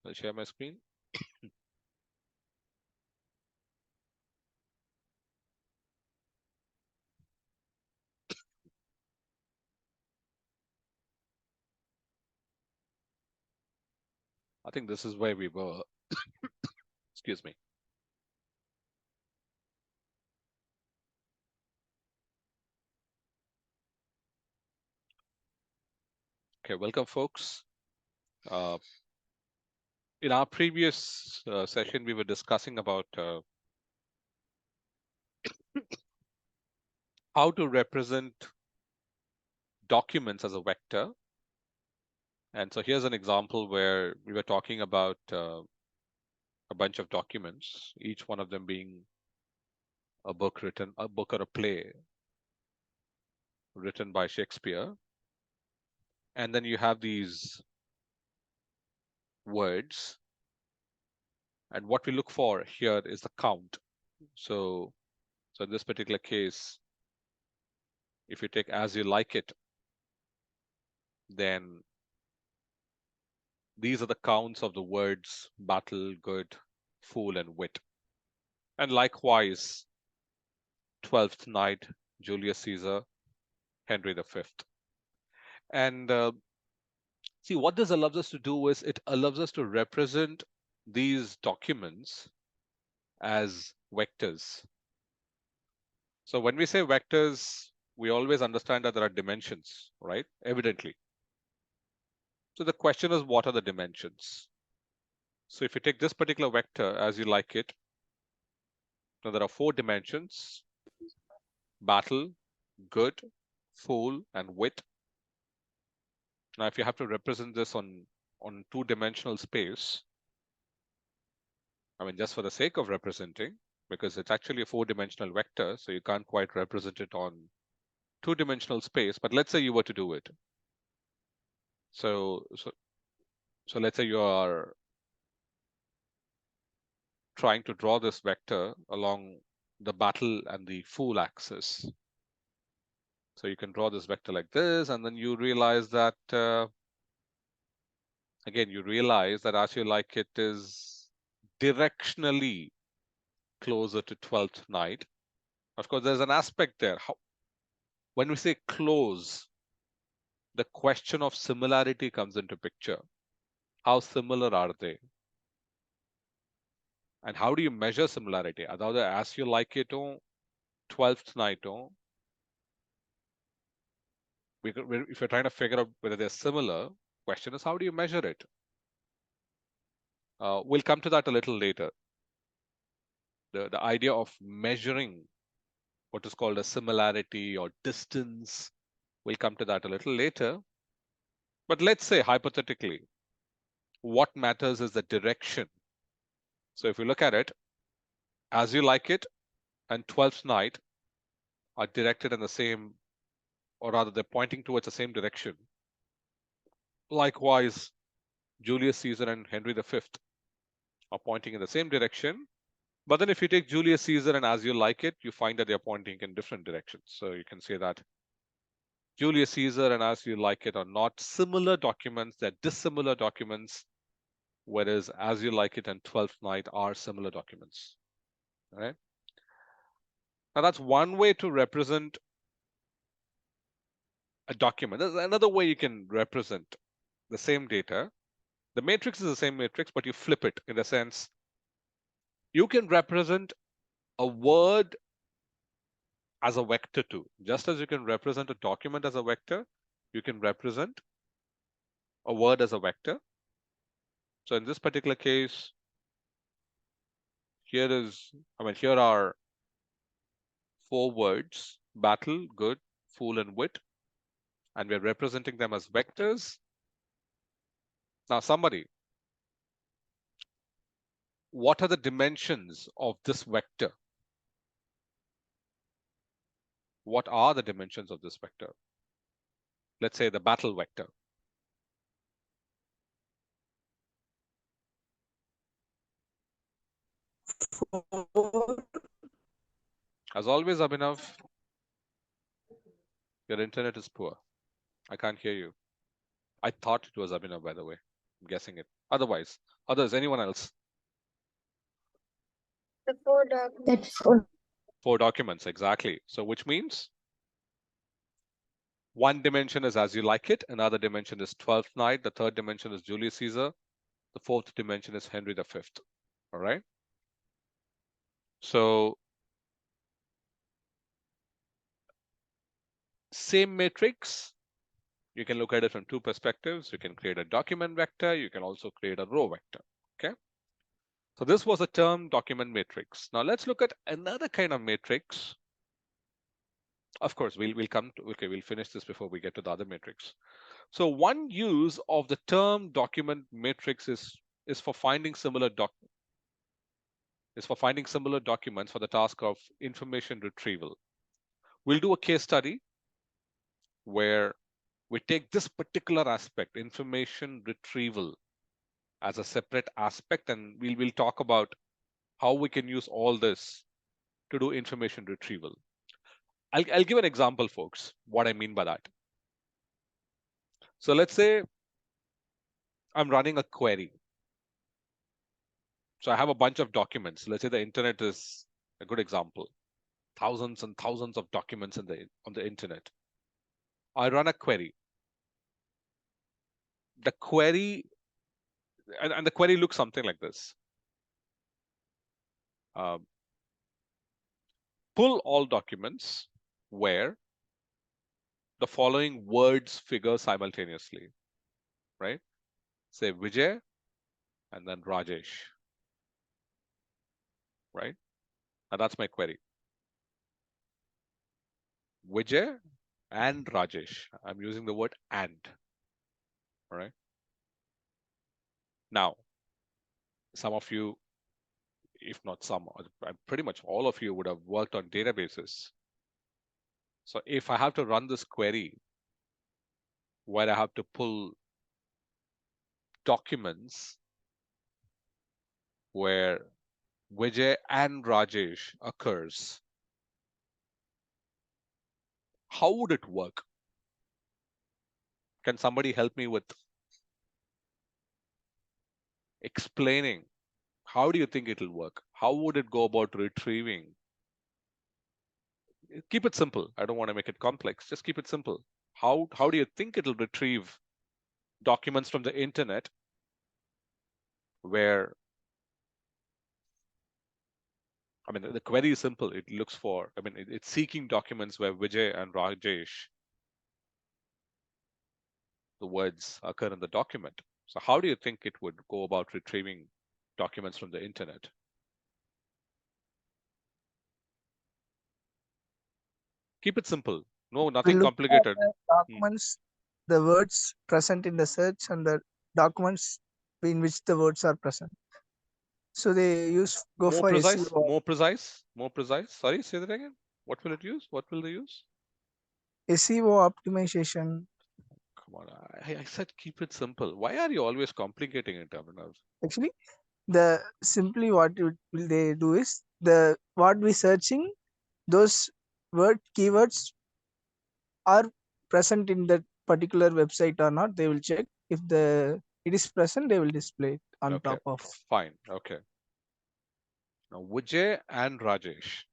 I'll share my screen. I think this is where we were. Excuse me. Okay, welcome, folks. Uh, in our previous session, we were discussing about how to represent documents as a vector. And so here's an example where we were talking about a bunch of documents, each one of them being a book or a play written by Shakespeare. And then you have these words. And what we look for here is the count. So in this particular case, if you take as you like it, then these are the counts of the words battle, good, fool, and wit. And likewise, 12th Night, Julius Caesar, Henry V. And see, what this allows us to do is it allows us to represent these documents as vectors. So when we say vectors, we always understand that there are dimensions, right? Evidently. So the question is, what are the dimensions? So if you take this particular vector as you like it, now there are 4 dimensions: battle, good, fool, and wit. Now, if you have to represent this on 2-dimensional space, I mean, just for the sake of representing, because it's actually a 4-dimensional vector, so you can't quite represent it on 2-dimensional space. But let's say you were to do it. So let's say you are trying to draw this vector along the battle and the fool axis. So you can draw this vector like this, and then you realize that, again, you realize that as you like it is directionally closer to 12th night. Of course, there's an aspect there. When we say close, the question of similarity comes into picture. How similar are they? And how do you measure similarity? Aதாவது as you like it, 12th night, if you're trying to figure out whether they're similar, question is how do you measure it? We'll come to that a little later. The idea of measuring what is called a similarity or distance, we'll come to that a little later. But let's say hypothetically, what matters is the direction. So if you look at it, as you like it and 12th night are directed in the same, or rather they're pointing towards the same direction. Likewise, Julius Caesar and Henry V are pointing in the same direction. But then if you take Julius Caesar and as you like it, you find that they're pointing in different directions. So you can say that Julius Caesar and as you like it are not similar documents, they're dissimilar documents, whereas as you like it and 12th night are similar documents. All right. Now that's one way to represent a document. There's another way you can represent the same data. The matrix is the same matrix, but you flip it in the sense you can represent a word as a vector too. Just as you can represent a document as a vector, you can represent a word as a vector. So in this particular case, here are 4 words: battle, good, fool, and wit. And we're representing them as vectors. Now, somebody, what are the dimensions of this vector? What are the dimensions of this vector? Let's say the battle vector. As always, Abhinav, your internet is poor. I can't hear you. I thought it was Abhinav, by the way. I'm guessing it. Otherwise, others, anyone else? The four documents. That's four. 4 documents, exactly. So which means one dimension is as you like it, another dimension is 12th night, the third dimension is Julius Caesar, the fourth dimension is Henry V. All right. So same matrix, you can look at it from 2 perspectives. You can create a document vector. You can also create a row vector. Okay. So this was a term document matrix. Now let's look at another kind of matrix. Of course, we'll come to, okay, we'll finish this before we get to the other matrix. So one use of the term document matrix is for finding similar documents for the task of information retrieval. We'll do a case study where we take this particular aspect, information retrieval, as a separate aspect, and we'll talk about how we can use all this to do information retrieval. I'll give an example, folks, what I mean by that. So let's say I'm running a query. So I have a bunch of documents. Let's say the internet is a good example. Thousands and thousands of documents on the internet. I run a query. The query and the query looks something like this. Pull all documents where the following words figure simultaneously, right? Say Vijay and then Rajesh, right? And that's my query. Vijay and Rajesh. I'm using the word and, all right? Now, some of you, if not some, pretty much all of you would have worked on databases. So if I have to run this query where I have to pull documents where Vijay and Rajesh occurs, how would it work? Can somebody help me with explaining how do you think it'll work? How would it go about retrieving? Keep it simple. I don't want to make it complex. Just keep it simple. How do you think it'll retrieve documents from the internet where, I mean, the query is simple. It looks for, I mean, it's seeking documents where Vijay and Rajesh, the words occur in the document. So how do you think it would go about retrieving documents from the internet? Keep it simple. No, We nothing look for complicated. the Hmm. documents, the words present in the search, and the documents in which the words are present. So they go More for precise, SEO. more precise, more precise. Sorry, say that again. What will it use? What will they use? SEO optimization. Come on, I said keep it simple. Why are you always complicating it, Abhinav? Actually, the simply what will they do is the what we searching, those word keywords are present in that particular website or not. They will check if the it is present. They will display it on Okay, top of. fine. Okay. Now, Vijay and Rajesh.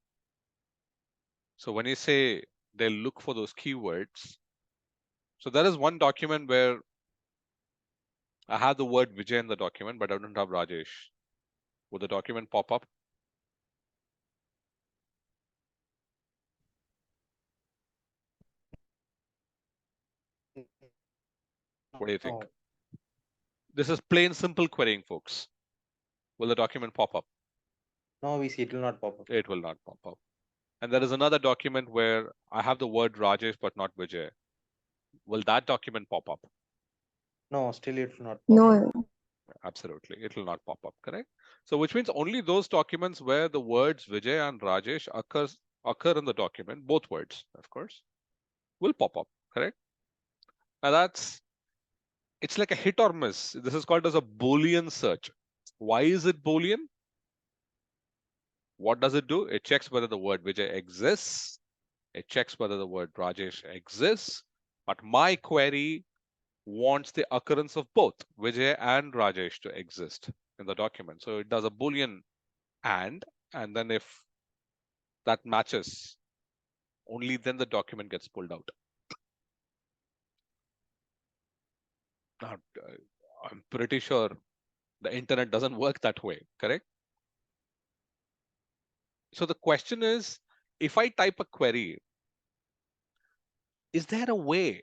So when you say they'll look for those keywords, so there is one document where I have the word Vijay in the document, but I don't have Rajesh. Would the document pop up? What do you think? No, This is plain simple querying, folks. Will the document pop up? no, we see it will not pop up. It will not pop up. And there is another document where I have the word Rajesh but not Vijay. Will that document pop up? No, still it will not pop up. No. Absolutely. It will not pop up, correct? So which means only those documents where the words Vijay and Rajesh occur in the document, both words, of course, will pop up, correct? Now it's like a hit or miss. This is called as a Boolean search. Why is it Boolean? What does it do? It checks whether the word Vijay exists. It checks whether the word Rajesh exists. But my query wants the occurrence of both Vijay and Rajesh to exist in the document. So it does a Boolean and then if that matches, only then the document gets pulled out. Now, I'm pretty sure the internet doesn't work that way, correct? So the question is, if I type a query, is there a way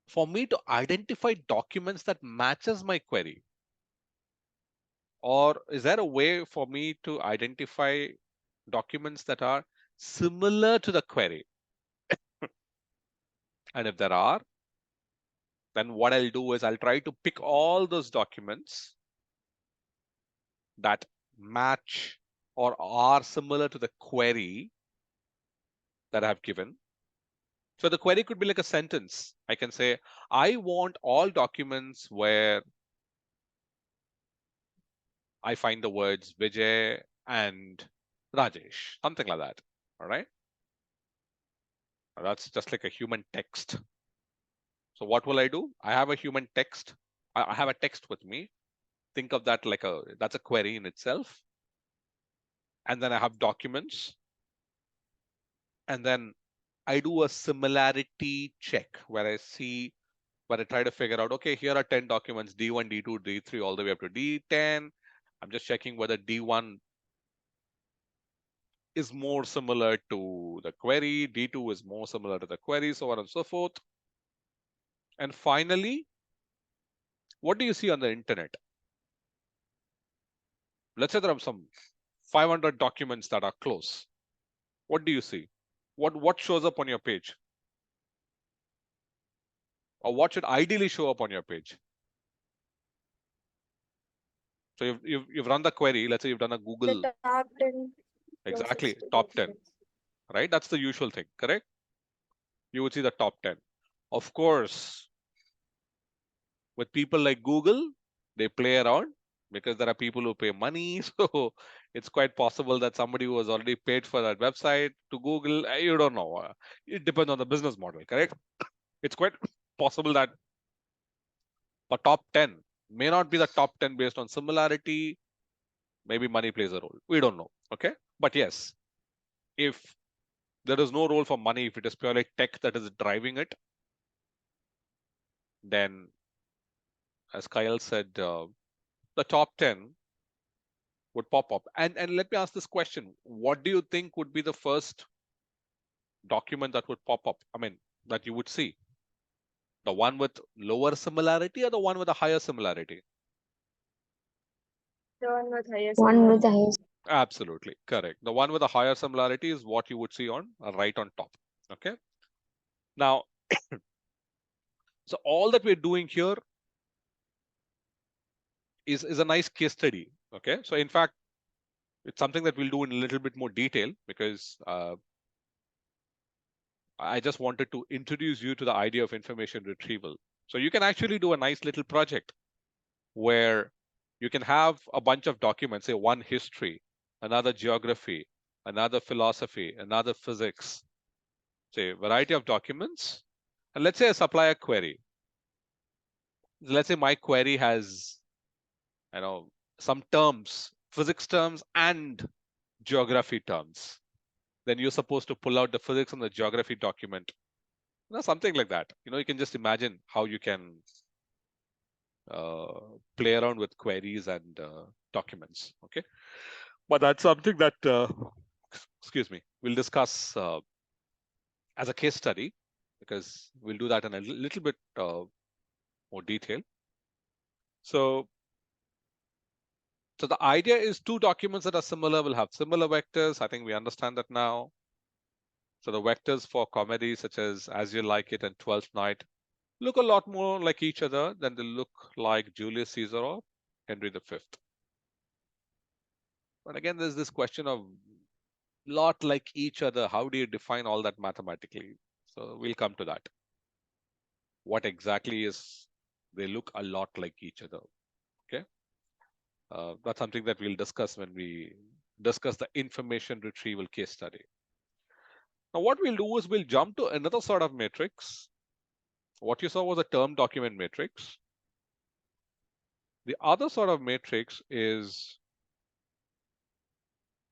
for me to identify documents that matches my query? Or is there a way for me to identify documents that are similar to the query? And if there are, then what I'll do is I'll try to pick all those documents that match or are similar to the query that I have given. So the query could be like a sentence. I can say, I want all documents where I find the words Vijay and Rajesh, something like that. All right. That's just like a human text. So what will I do? I have a human text. I have a text with me. Think of that like that's a query in itself. And then I have documents. And then I do a similarity check where I try to figure out, okay, here are 10 documents, D1, D2, D3, all the way up to D10. I'm just checking whether D1 is more similar to the query, D2 is more similar to the query, so on and so forth. And finally, what do you see on the internet? Let's say there are some 500 documents that are close. What do you see? What shows up on your page? Or what should ideally show up on your page? So you've run the query. Let's say you've done a Google. The top 10 Exactly, closest top 10, documents. right? That's the usual thing, correct? You would see the top 10. Of course, with people like Google, they play around because there are people who pay money. So it's quite possible that somebody who has already paid for that website to Google, you don't know. It depends on the business model, correct? It's quite possible that the top 10 may not be the top 10 based on similarity. Maybe money plays a role. We don't know. Okay. But yes, if there is no role for money, if it is purely tech that is driving it, then as Kyle said, the top 10 would pop up. And let me ask this question. What do you think would be the first document that would pop up? I mean, that you would see? The one with lower similarity or the one with a higher similarity? The one with highest. One with the highest. Absolutely correct. The one with a higher similarity is what you would see on right on top. Okay. Now, so all that we're doing here is a nice case study. Okay. So in fact, it's something that we'll do in a little bit more detail because I just wanted to introduce you to the idea of information retrieval. So you can actually do a nice little project where you can have a bunch of documents, say one history, another geography, another philosophy, another physics, say a variety of documents. And let's say I supply a query. Let's say my query has, some terms, physics terms and geography terms. Then you're supposed to pull out the physics and the geography document. Something like that. You can just imagine how you can play around with queries and documents. Okay, but that's something that excuse me, we'll discuss as a case study because we'll do that in a little bit more detail. So the idea is two documents that are similar will have similar vectors. I think we understand that now. So the vectors for comedy such as You Like It and 12th Night look a lot more like each other than they look like Julius Caesar or Henry V. But again, there's this question of lot like each other. How do you define all that mathematically? So we'll come to that. What exactly is they look a lot like each other? Okay. That's something that we'll discuss when we discuss the information retrieval case study. Now, what we'll do is we'll jump to another sort of matrix what you saw was a term document matrix. The other sort of matrix is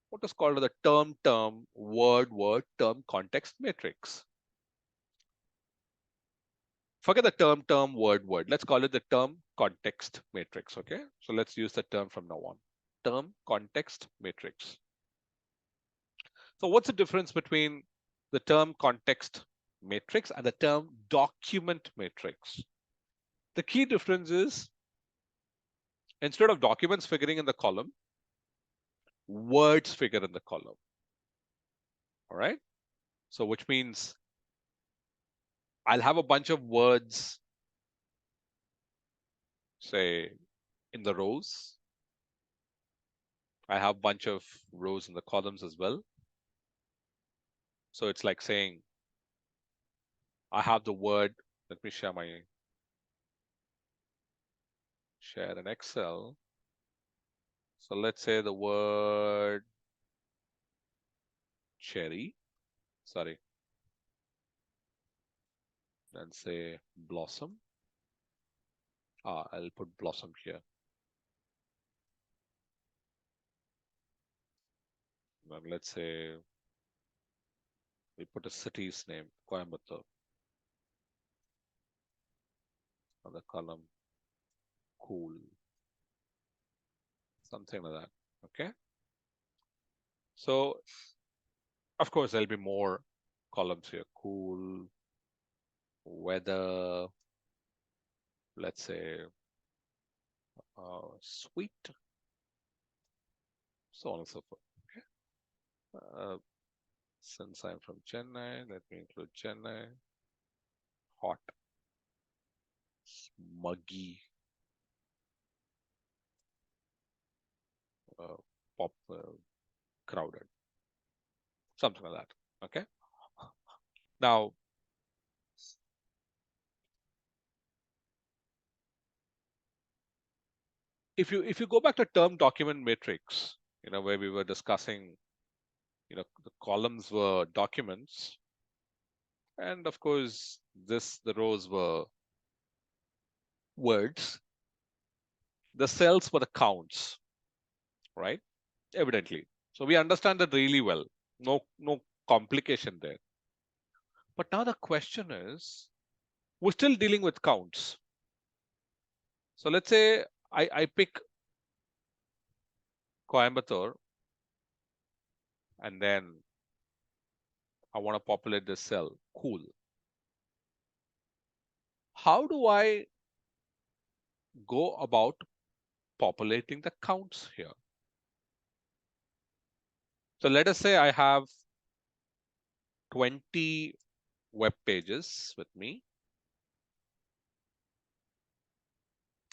what is called the term, word, term context matrix. Forget the term, word. Let's call it the term context matrix. Okay. So let's use the term from now on. Term context matrix. So what's the difference between the term context matrix and the term document matrix? The key difference is instead of documents figuring in the column, words figure in the column. All right. So which means I'll have a bunch of words, say, in the rows. I have a bunch of rows in the columns as well. So it's like saying, I have the word, let me share an Excel. So let's say the word cherry, sorry, and say blossom. I'll put blossom here. And let's say we put a city's name, Coimbatore, on the column, cool, something like that. Okay. So of course there'll be more columns here, cool, weather, let's say sweet, so on and so forth. Okay. Since I'm from Chennai, let me include Chennai. Hot, muggy, pop, crowded, something like that. Okay. Now, if you go back to term document matrix, where we were discussing, the columns were documents, and of course the rows were words. The cells were the counts, right? Evidently. So we understand that really well. No complication there. But now the question is, we're still dealing with counts. So let's say I pick Coimbatore and then I want to populate this cell. Cool. How do I go about populating the counts here? So let us say I have 20 web pages with me.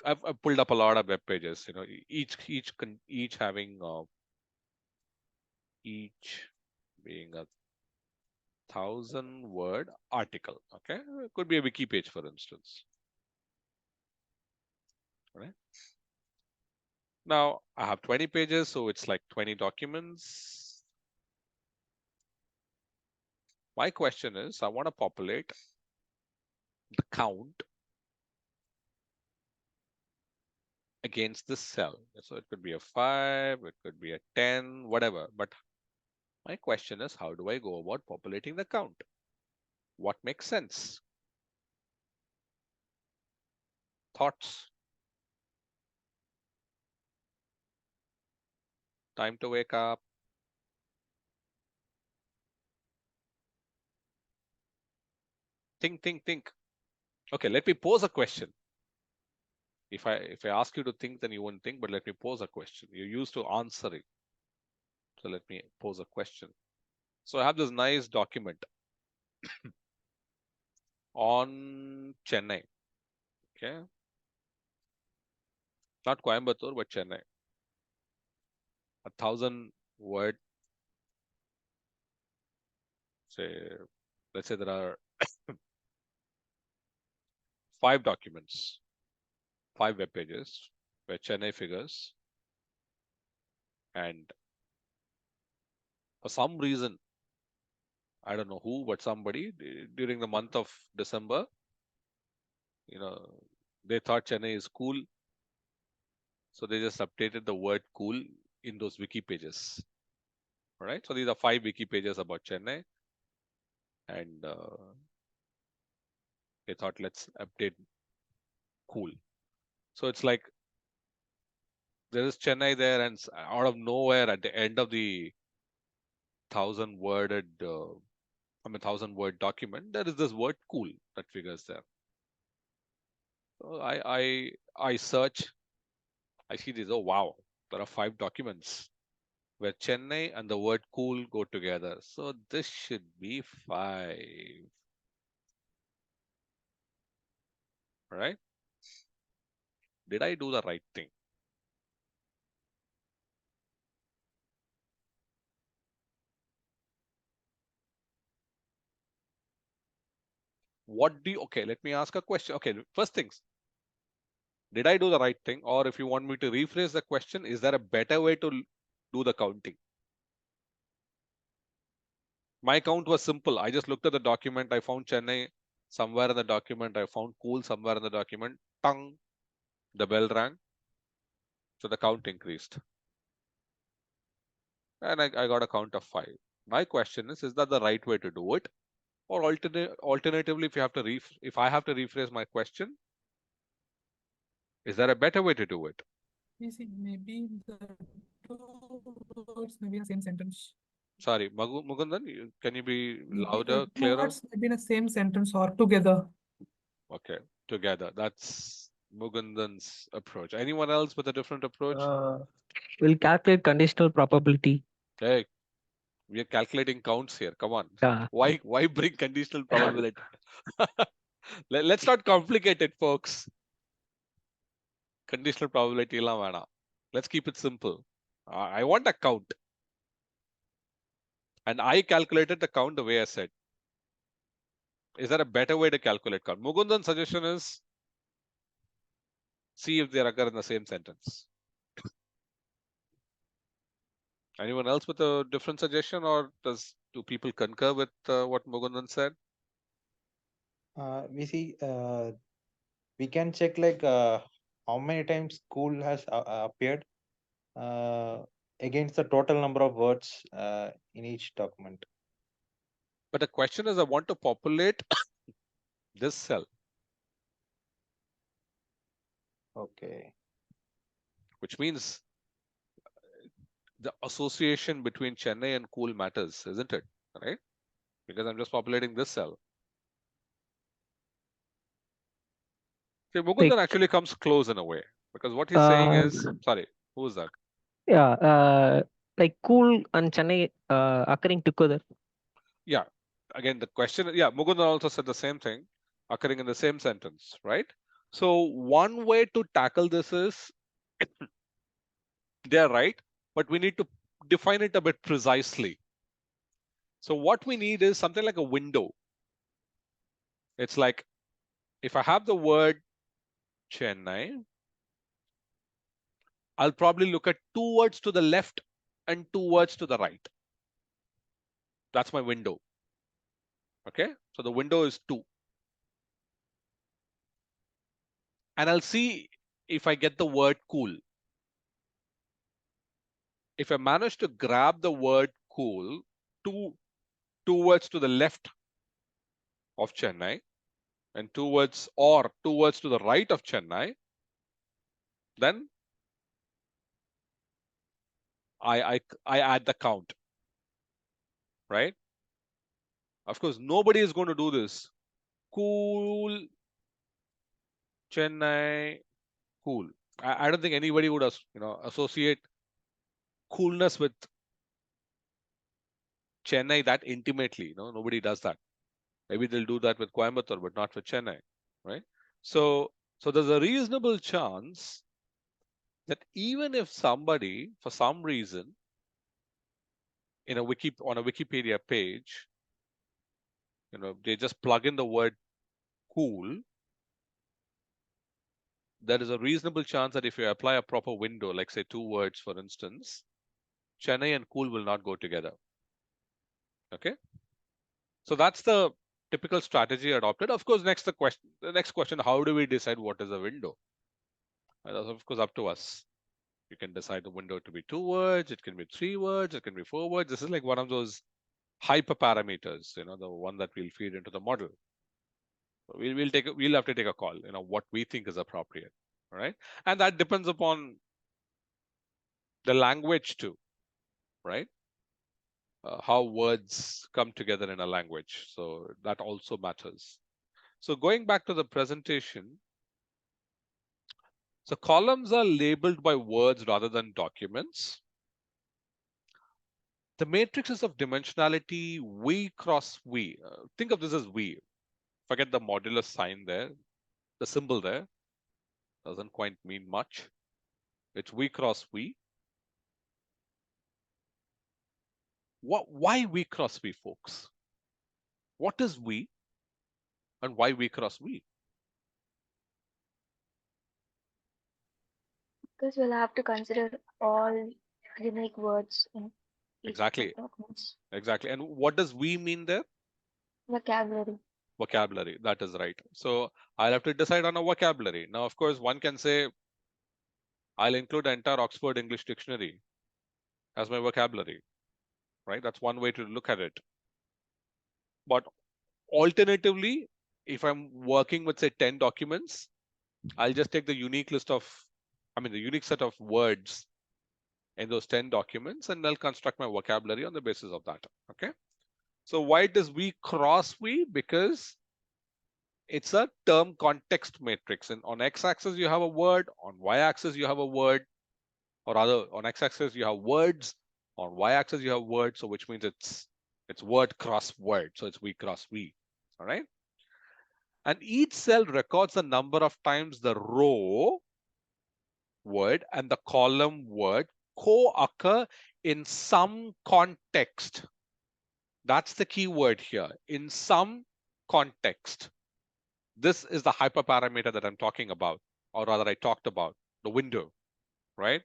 I've pulled up a lot of web pages, each having each being a 1,000-word article. Okay, it could be a wiki page, for instance. All right. Now I have 20 pages, so it's like 20 documents. My question is, I want to populate the count against this cell. So it could be a 5, it could be a 10, whatever. But my question is, how do I go about populating the count? What makes sense? Thoughts? Time to wake up. Think. Okay, let me pose a question. If I ask you to think, then you won't think, but let me pose a question. You're used to answering. So let me pose a question. So I have this nice document on Chennai. Okay. Not Coimbatore, but Chennai. 1,000-word. Let's say there are 5 documents, 5 web pages where Chennai figures, and for some reason, I don't know who, but somebody during the month of December they thought Chennai is cool, so they just updated the word cool in those wiki pages. All right, so these are 5 wiki pages about Chennai, and they thought let's update cool. So it's like there is Chennai there, and out of nowhere, at the end of the 1,000-worded, 1,000-word document, there is this word cool that figures there. So I search, I see this. Oh wow, there are 5 documents where Chennai and the word cool go together. So this should be 5. Right? Did I do the right thing? Okay, let me ask a question. Okay, first things, did I do the right thing? Or if you want me to rephrase the question, is there a better way to do the counting? My count was simple. I just looked at the document. I found Chennai somewhere in the document. I found cool somewhere in the document. Tung, the bell rang. So the count increased. And I got a count of 5. My question is that the right way to do it? Or alternatively, if I have to rephrase my question, is there a better way to do it? You see, maybe the two words maybe in the same sentence. Sorry, Mukundan, can you be Maybe louder, the two clearer? words maybe in the same sentence or together. Okay, together. That's Mukundan's approach. Anyone else with a different approach? We'll calculate conditional probability. Hey, we are calculating counts here. Come on. Yeah. Why bring conditional probability? Let's not complicate it, folks. Conditional probability illa vena. Let's keep it simple. I want a count. And I calculated the count the way I said. Is there a better way to calculate count? Mukundan's suggestion is see if they occur in the same sentence. Anyone else with a different suggestion, or do people concur with what Mukundan said? We see we can check like how many times cool has appeared against the total number of words in each document. But the question is, I want to populate this cell. Okay. Which means the association between Chennai and cool matters, isn't it? Right? Because I'm just populating this cell. See, Mukundan actually comes close in a way, because what he's saying is, sorry, who is that? Yeah, like cool and Chennai occurring together. Yeah, again, the question, yeah, Mukundan also said the same thing, occurring in the same sentence, right? So one way to tackle this is, they're right, but we need to define it a bit precisely. So what we need is something like a window. It's like, if I have the word Chennai, I'll probably look at 2 words to the left and 2 words to the right. That's my window. Okay, so the window is 2. And I'll see if I get the word cool. If I manage to grab the word cool, two words to the left of Chennai and 2 words to the right of Chennai, then I add the count, right? Of course, nobody is going to do this. Cool, Chennai, cool. I don't think anybody would associate coolness with Chennai that intimately. Nobody does that. Maybe they'll do that with Coimbatore, but not with Chennai, right? So there's a reasonable chance that even if somebody, for some reason, on a Wikipedia page, they just plug in the word cool, there is a reasonable chance that if you apply a proper window, like say 2 words, for instance, Chennai and cool will not go together. Okay. So that's the typical strategy adopted. Of course, the next question, how do we decide what is a window? That's of course up to us. You can decide the window to be 2 words, it can be 3 words, it can be 4 words. This is like one of those hyperparameters, the one that we'll feed into the model. We'll have to take a call, what we think is appropriate. All right. And that depends upon the language too, right? How words come together in a language. So that also matters. So going back to the presentation, so columns are labeled by words rather than documents. The matrices of dimensionality V cross V. Think of this as V. Forget the modular sign there. The symbol there doesn't quite mean much. It's V cross V. Why V cross V, folks? What is V and why V cross V? Because we'll have to consider all unique words in each of the Exactly. documents. Exactly. And what does V mean there? Vocabulary. Vocabulary. That is right. So I'll have to decide on a vocabulary. Now, of course, one can say I'll include the entire Oxford English Dictionary as my vocabulary, right? That's one way to look at it. But alternatively, if I'm working with, say, 10 documents, I'll just take the unique set of words in those 10 documents, and I'll construct my vocabulary on the basis of that. Okay. So why does V cross V? Because it's a term context matrix. And on x-axis, you have a word. On y-axis, you have a word. Or rather, on x-axis, you have words. On y-axis, you have words. So which means it's word cross word. So it's V cross V. All right. And each cell records the number of times the row word and the column word co-occur in some context. That's the key word here. In some context. This is the hyperparameter that I'm talking about, or rather I talked about, the window, right?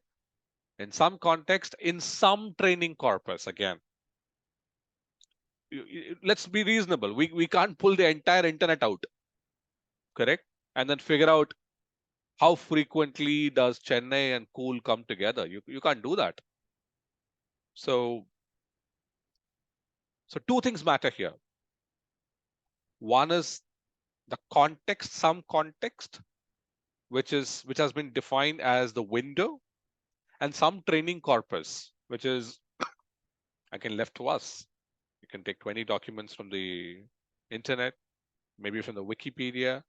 In some context, in some training corpus, again. Let's be reasonable. We can't pull the entire internet out, correct? And then figure out how frequently does Chennai and Cool come together. You can't do that. So two things matter here. One is the context, some context, which has been defined as the window, and some training corpus, which is again left to us. You can take 20 documents from the internet, maybe from the Wikipedia,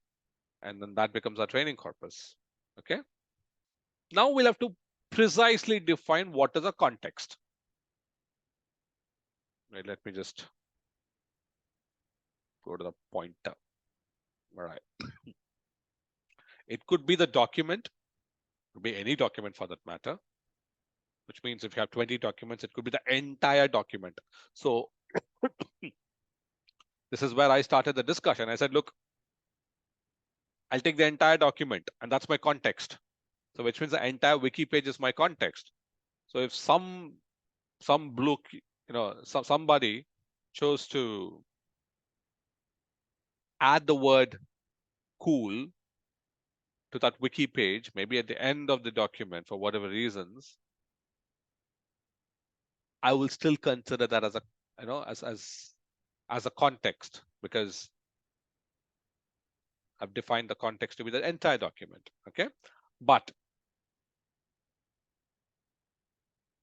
and then that becomes our training corpus. Okay. Now we'll have to precisely define what is a context. Right, let me just go to the pointer. All right. It could be the document, it could be any document for that matter, which means if you have 20 documents, it could be the entire document. So this is where I started the discussion. I said, look, I'll take the entire document and that's my context. So which means the entire wiki page is my context. So if some somebody chose to add the word cool to that wiki page, maybe at the end of the document for whatever reasons, I will still consider that as a as a context, because I've defined the context to be the entire document. Okay. But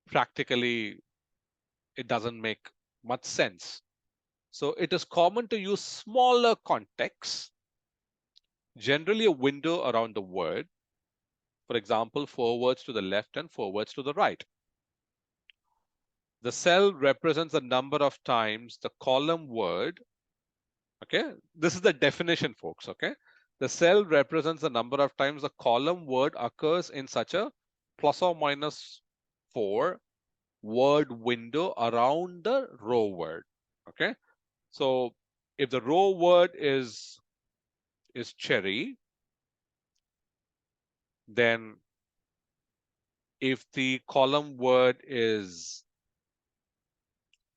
practically, it doesn't make much sense. So it is common to use smaller contexts, generally a window around the word. For example, 4 words to the left and 4 words to the right. The cell represents the number of times the column word. Okay, this is the definition, folks. Okay, the cell represents the number of times the column word occurs in such a plus or minus 4 word window around the row word. Okay, so if the row word is cherry, then if the column word is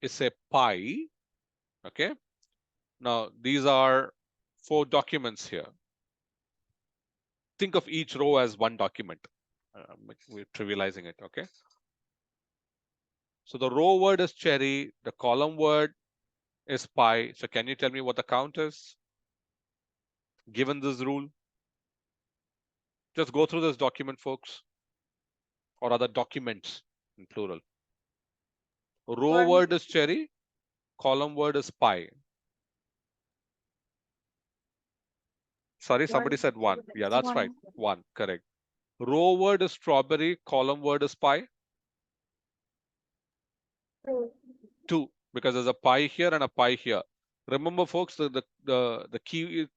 say pie, okay, Now, these are 4 documents here. Think of each row as one document. We're trivializing it, okay? So the row word is cherry, the column word is pie. So can you tell me what the count is given this rule? Just go through this document, folks, or other documents in plural. Row One. word is cherry, column word is pie. Sorry, somebody One. said 1. Yeah, that's right. One. 1, correct. Row word is strawberry, column word is pie. Two. 2, because there's a pie here and a pie here. Remember, folks, the key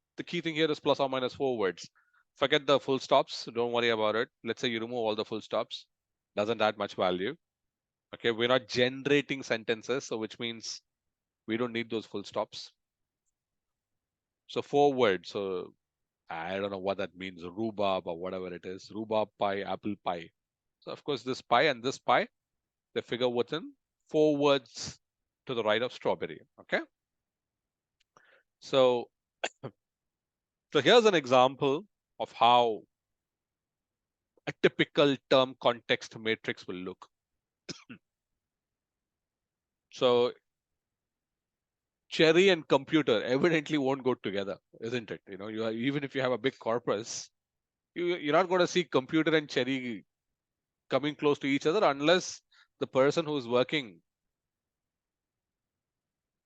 thing here is plus or minus 4 words. Forget the full stops. Don't worry about it. Let's say you remove all the full stops. Doesn't add much value. Okay, we're not generating sentences, so which means we don't need those full stops. So 4 words. So I don't know what that means. Rhubarb or whatever it is. Rhubarb pie, apple pie. So of course, this pie and this pie, they figure within 4 words to the right of strawberry. Okay. So, so here's an example of how a typical term context matrix will look. So cherry and computer evidently won't go together, isn't it? You know, even if you have a big corpus, you're not going to see computer and cherry coming close to each other unless the person who's working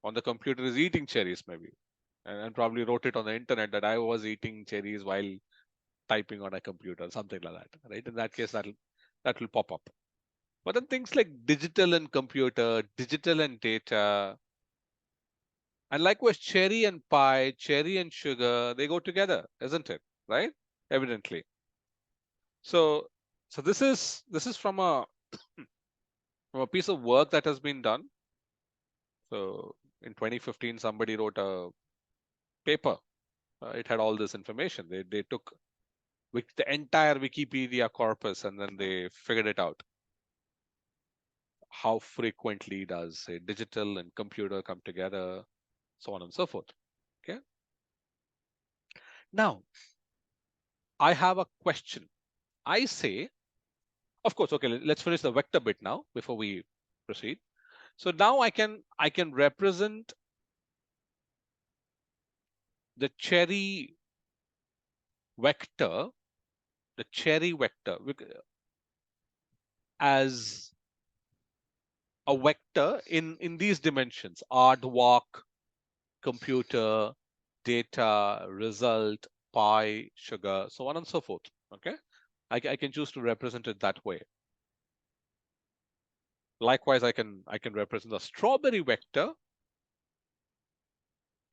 on the computer is eating cherries, maybe, and probably wrote it on the internet that I was eating cherries while typing on a computer, something like that, right? In that case, that will pop up. But then things like digital and computer, digital and data, and likewise cherry and pie, cherry and sugar, they go together, isn't it? Right? Evidently. So this is from a from a piece of work that has been done. So in 2015, somebody wrote a paper. It had all this information. They took the entire Wikipedia corpus and then they figured it out. How frequently does a digital and computer come together, so on and so forth. Okay. Now, I have a question. I say, of course, okay, let's finish the vector bit now before we proceed. So now I can represent the cherry vector, as a vector in these dimensions: aardvark, computer, data, result, pi, sugar, so on and so forth. Okay, I can choose to represent it that way. Likewise, I can represent the strawberry vector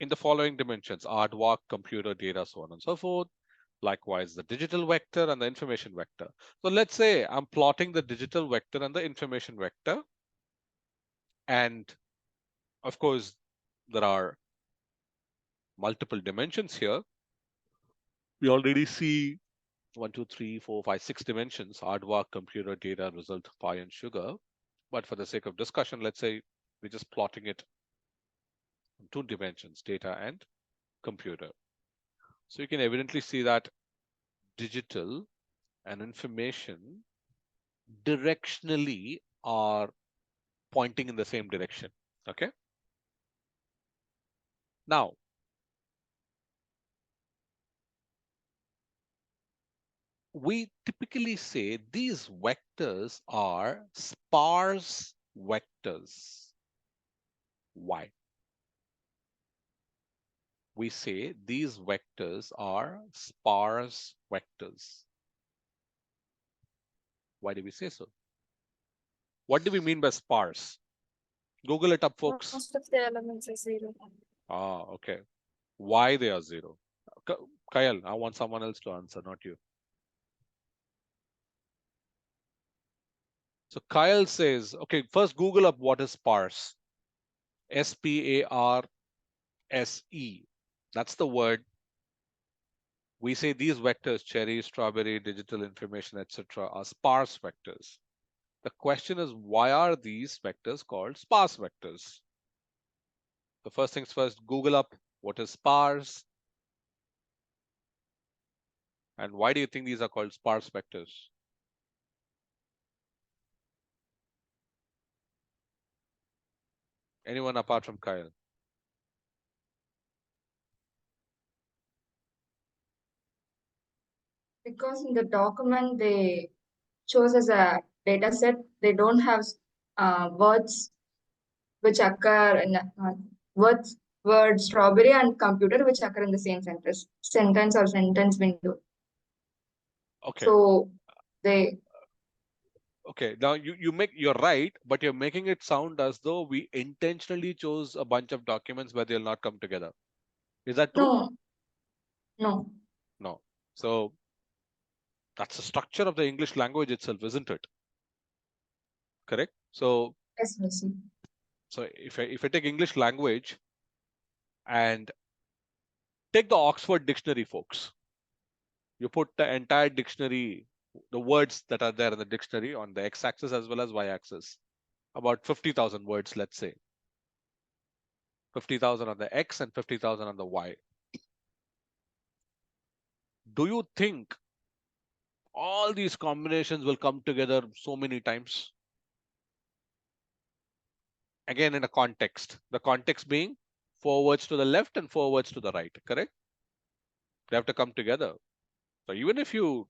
in the following dimensions: aardvark, computer, data, so on and so forth. Likewise, the digital vector and the information vector. So let's say I'm plotting the digital vector and the information vector. And of course, there are multiple dimensions here. We already see 1, 2, 3, 4, 5, 6 dimensions: aardvark, computer, data, result, pi, and sugar. But for the sake of discussion, let's say we're just plotting it in 2 dimensions: data and computer. So you can evidently see that digital and information directionally are pointing in the same direction. Okay. Now, we typically say these vectors are sparse vectors. Why? We say these vectors are sparse vectors. Why do we say so? What do we mean by sparse? Google it up, folks. Most of the elements are zero. Ah, okay. Why they are 0? Kyle, I want someone else to answer, not you. So Kyle says, okay, first Google up what is sparse. SPARSE. That's the word. We say these vectors, cherry, strawberry, digital information, etc., are sparse vectors. The question is, why are these vectors called sparse vectors? The first things first, Google up What is sparse? And why do you think these are called sparse vectors? Anyone apart from Kyle? Because in the document they chose as a data set, they don't have words which occur in word strawberry and computer which occur in the same sentence or sentence window. Okay. So they Okay, now you're right, but you're making it sound as though we intentionally chose a bunch of documents where they'll not come together. Is that true? no. No. So that's the structure of the English language itself, isn't it? Correct? So Yes. so if I take English language and take the Oxford Dictionary, folks, you put the entire dictionary, the words that are there in the dictionary on the x-axis as well as y-axis, about 50,000 words, let's say. 50,000 on the x and 50,000 on the y. Do you think all these combinations will come together so many times? Again, in a context, the context being 4 words to the left and 4 words to the right, correct? They have to come together. So even if you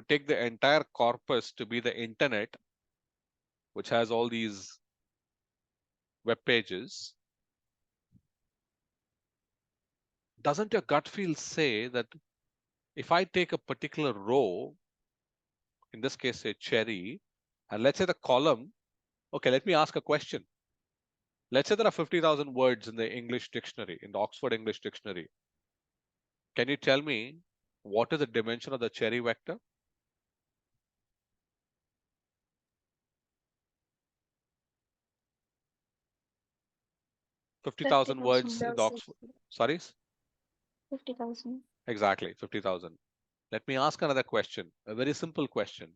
take the entire corpus to be the internet, which has all these web pages, doesn't your gut feel say that if I take a particular row, in this case, say cherry, and let's say the column, okay, let me ask a question. Let's say there are 50,000 words in the English dictionary, in the Oxford English Dictionary. Can you tell me what is the dimension of the cherry vector? Fifty thousand words in the Oxford. Sorry? 50,000. Exactly, 50,000. Let me ask another question, a very simple question.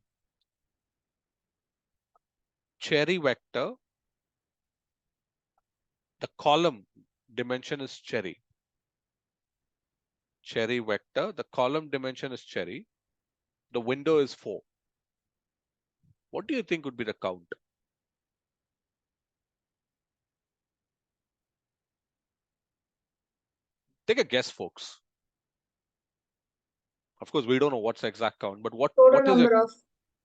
Cherry vector, the column dimension is cherry. Cherry vector, the column dimension is cherry. The window is 4. What do you think would be the count? Take a guess, folks. Of course, we don't know what's the exact count, but what Total is your number of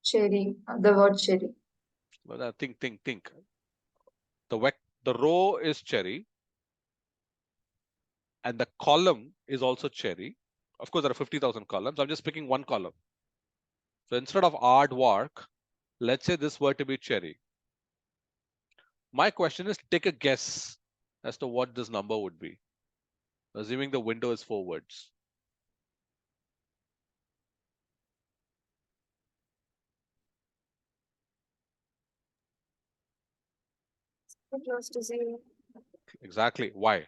cherry, the word cherry. well, think. The row is cherry, and the column is also cherry. Of course, there are 50,000 columns. I'm just picking one column. So instead of aardvark, let's say this were to be cherry. My question is, take a guess as to what this number would be, assuming the window is 4 words. Close to 0. Exactly. Why?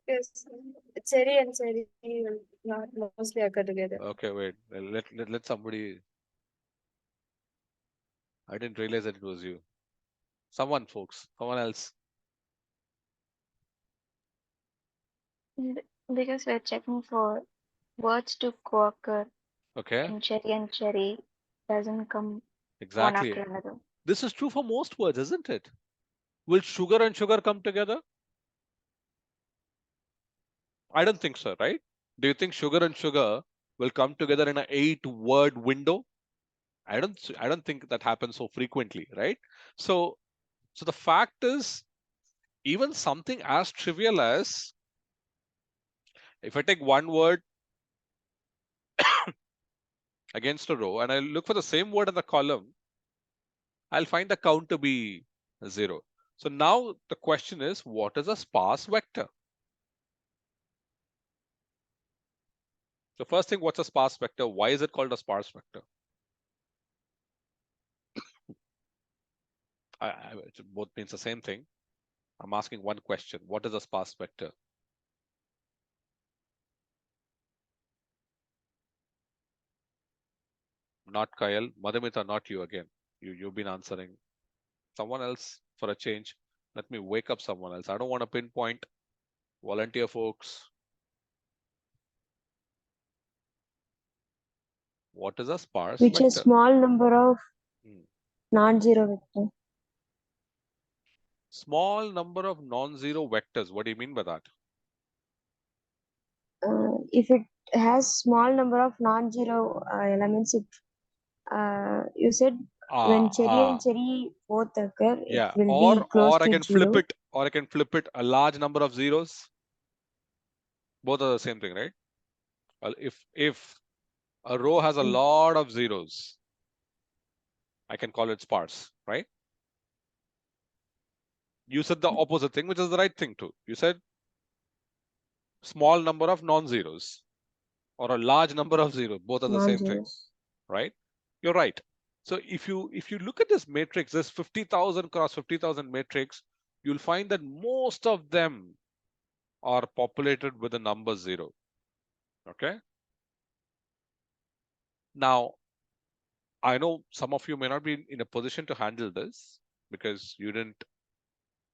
Yes, cherry and cherry will not mostly occur together. Okay, wait. Let somebody. I didn't realize that it was you. Someone, folks. Someone else. Because we're checking for words to co-occur Okay. in cherry and cherry doesn't come one Exactly. after another. This is true for most words, isn't it? Will sugar and sugar come together? I don't think so, right? Do you think sugar and sugar will come together in an 8-word window? I don't think that happens so frequently, right? So the fact is, even something as trivial as if I take one word against a row and I look for the same word in the column, I'll find the count to be 0. So now the question is, what is a sparse vector? So first thing, what's a sparse vector? Why is it called a sparse vector? It both means the same thing. I'm asking one question. What is a sparse vector? Not Kyle. Madhumita, not you again. You've been answering. Someone else for a change. Let me wake up someone else. I don't want to pinpoint. Volunteer folks. What is a sparse Which a vector? small number of Hmm. non-zero vector. Small number of non-zero vectors. What do you mean by that? If it has small number of non-zero elements, you said when cherry and cherry both occur, it Yeah. will be close Or I to can flip zero. it. Or I can flip it. A large number of zeros. Both are the same thing, right? Well, if a row has a lot of zeros, I can call it sparse, right? You said the opposite thing, which is the right thing too. You said small number of non-zeros or a large number of zeros. Both are the same thing, Non-zeros. right? You're right. So if you look at this matrix, this 50,000 cross 50,000 matrix, you'll find that most of them are populated with the number 0. Okay. Now, I know some of you may not be in a position to handle this because you didn't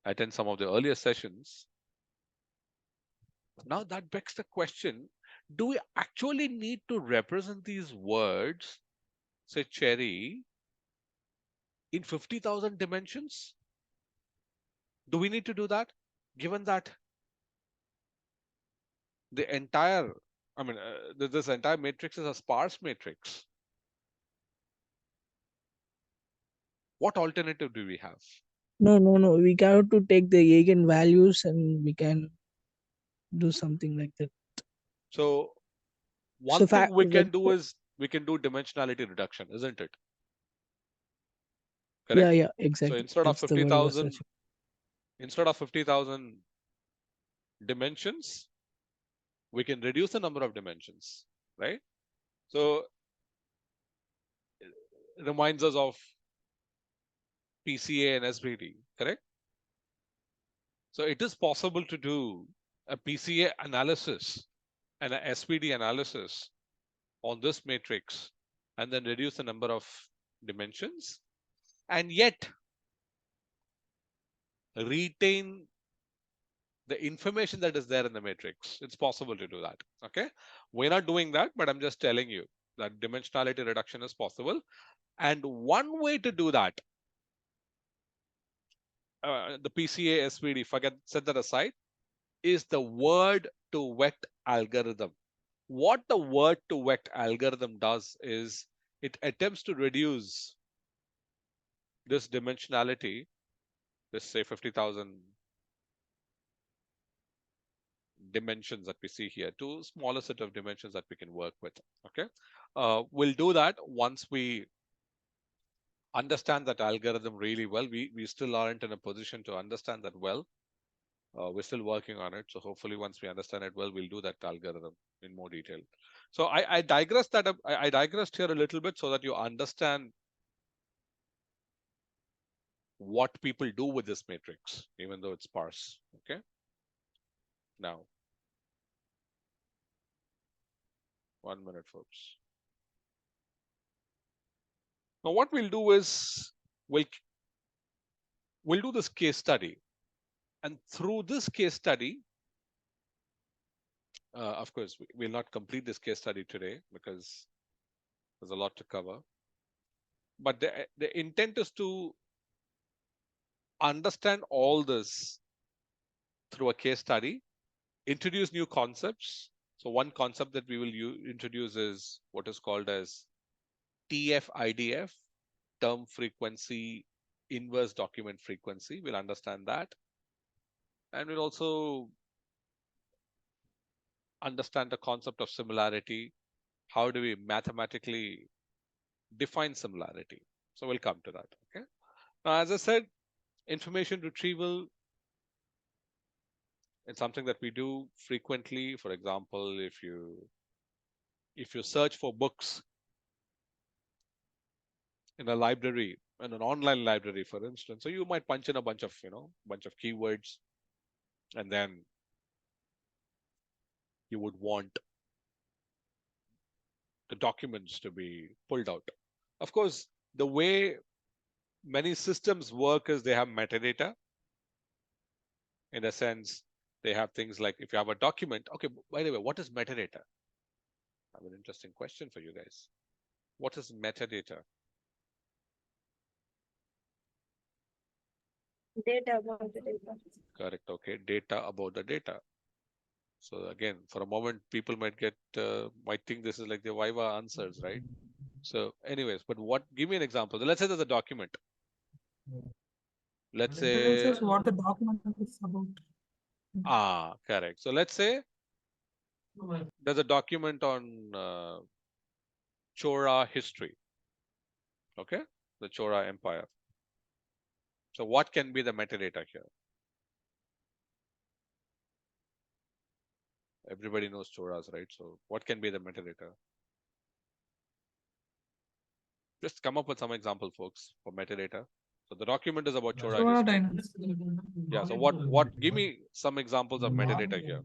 attend some of the earlier sessions. Now that begs the question, do we actually need to represent these words, say cherry, in 50,000 dimensions? Do we need to do that? Given that the entire, this entire matrix is a sparse matrix. What alternative do we have? No. We have to take the eigenvalues and we can do something like that. So one thing we can do is we can do dimensionality reduction, isn't it? Correct? Yeah, exactly. So instead of That's the word I was 50,000 dimensions, we can reduce the number of dimensions, right? So it reminds us of PCA and SBD, correct? So it is possible to do a PCA analysis and a SBD analysis on this matrix and then reduce the number of dimensions and yet retain the information that is there in the matrix. It's possible to do that. Okay. We're not doing that, but I'm just telling you that dimensionality reduction is possible. And one way to do that, the PCA SVD, set that aside, is the word to vect algorithm. What the word to vect algorithm does is it attempts to reduce this dimensionality, this say 50,000 dimensions that we see here to smaller set of dimensions that we can work with. Okay, we'll do that once we understand that algorithm really well. We still aren't in a position to understand that well. We're still working on it. So hopefully once we understand it well, we'll do that algorithm in more detail. So I digressed that I digressed here a little bit so that you understand what people do with this matrix, even though it's sparse. Okay. Now, 1 minute, folks. Now, what we'll do is we'll do this case study. And through this case study, of course, we'll not complete this case study today because there's a lot to cover. But the intent is to understand all this through a case study, introduce new concepts. So one concept that we will introduce is what is called as TF-IDF, term frequency, inverse document frequency. We'll understand that. And we'll also understand the concept of similarity. How do we mathematically define similarity? So we'll come to that. Okay. Now, as I said, information retrieval, it's something that we do frequently. For example, if you search for books in a library, in an online library, for instance, so you might punch in a bunch of keywords, and then you would want the documents to be pulled out. Of course, the way many systems work is they have metadata. In a sense, they have things like if you have a document. Okay, by the way, what is metadata? I have an interesting question for you guys. What is metadata? Data about the data. Correct. Okay, data about the data. So again, for a moment, people might think this is like the Viva answers, right? So, anyways, but what? Give me an example. Let's say there's a document. Let's This say is what the document is about. correct. So let's say there's a document on Chora history. Okay, the Chora Empire. So what can be the metadata here? Everybody knows Choras, right? So what can be the metadata? Just come up with some example, folks, for metadata. So the document is about Chora Chora history. dynasty. Yeah. So what? Give me some examples of metadata here.